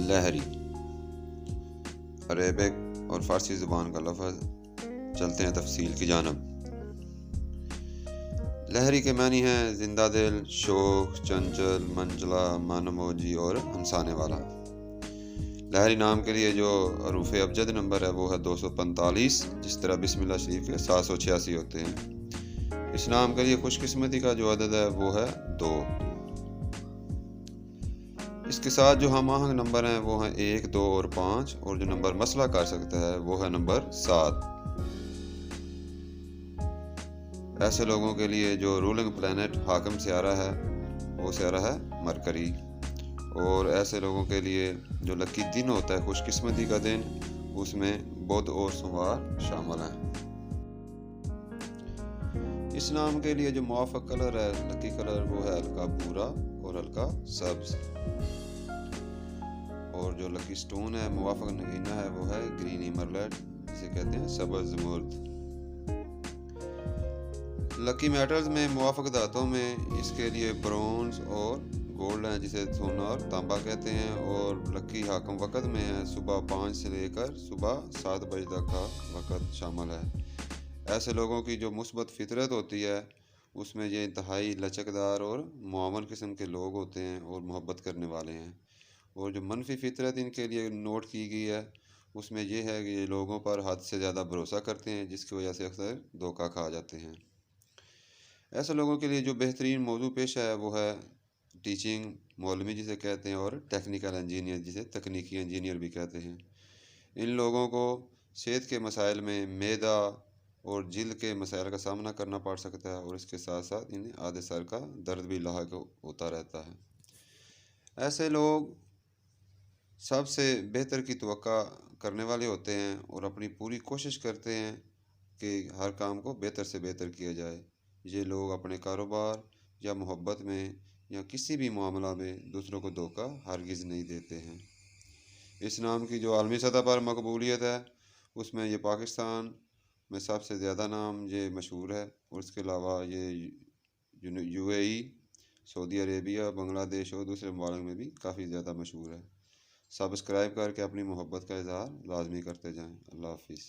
Lohri Arabic اور فارسی زبان کا لفظ، چلتے ہیں تفصیل کی جانب۔ لہری کے معنی ہیں زندہ دل، شوخ، چنچل، منجلا، مانموجی اور ہمسانے والا۔ لہری نام کے لیے جو حروف ابجد نمبر ہے وہ ہے 245، جس طرح بسم اللہ شریف کے 786 ہوتے ہیں۔ اس نام کے لیے خوش قسمتی کا جو عدد ہے وہ ہے 2۔ اس کے ساتھ جو ہم آہنگ نمبر ہیں وہ ہیں 1، 2 اور 5، اور جو نمبر مسئلہ کر سکتا ہے وہ ہے نمبر 7۔ ایسے لوگوں کے لیے جو رولنگ پلانٹ حاکم سیارہ ہے وہ سیارہ ہے مرکری، اور ایسے لوگوں کے لیے جو لکی دن ہوتا ہے، خوش قسمتی کا دن، اس میں بدھ اور سوموار شامل ہیں۔ اس نام کے لیے جو موافق کلر ہے، لکی کلر، وہ ہے ہلکا بھورا اور ہلکا سبز، اور جو لکی سٹون ہے، موافق نگینہ ہے، وہ ہے گرین ایمرلڈ، جسے کہتے ہیں سبز زمرد۔ لکی میٹلز میں موافق دھاتوں میں اس کے لیے برونز اور گولڈ ہیں، جسے سونا اور تانبا کہتے ہیں، اور لکی حاکم وقت میں ہے صبح 5 سے لے کر صبح 7 بجے تک کا وقت شامل ہے۔ ایسے لوگوں کی جو مثبت فطرت ہوتی ہے، اس میں یہ انتہائی لچکدار اور معاون قسم کے لوگ ہوتے ہیں اور محبت کرنے والے ہیں، اور جو منفی فطرت ان کے لیے نوٹ کی گئی ہے، اس میں یہ ہے کہ یہ لوگوں پر حد سے زیادہ بھروسہ کرتے ہیں، جس کی وجہ سے اکثر دھوکہ کھا جاتے ہیں۔ ایسے لوگوں کے لیے جو بہترین موضوع پیش ہے وہ ہے ٹیچنگ، مولوی جسے کہتے ہیں، اور ٹیکنیکل انجینئر جسے تکنیکی انجینئر بھی کہتے ہیں۔ ان لوگوں کو صحت کے مسائل میں معدہ اور جلد کے مسائل کا سامنا کرنا پڑ سکتا ہے، اور اس کے ساتھ ساتھ انہیں آدھے سر کا درد بھی لاحق ہوتا رہتا ہے۔ ایسے لوگ سب سے بہتر کی توقع کرنے والے ہوتے ہیں اور اپنی پوری کوشش کرتے ہیں کہ ہر کام کو بہتر سے بہتر کیا جائے۔ یہ لوگ اپنے کاروبار یا محبت میں یا کسی بھی معاملہ میں دوسروں کو دھوکہ ہرگز نہیں دیتے ہیں۔ اس نام کی جو عالمی سطح پر مقبولیت ہے، اس میں یہ پاکستان میں سب سے زیادہ نام یہ مشہور ہے، اور اس کے علاوہ یہ UAE، سعودی عربیہ، بنگلہ دیش اور دوسرے ممالک میں بھی کافی زیادہ مشہور ہے۔ سبسکرائب کر کے اپنی محبت کا اظہار لازمی کرتے جائیں۔ اللہ حافظ۔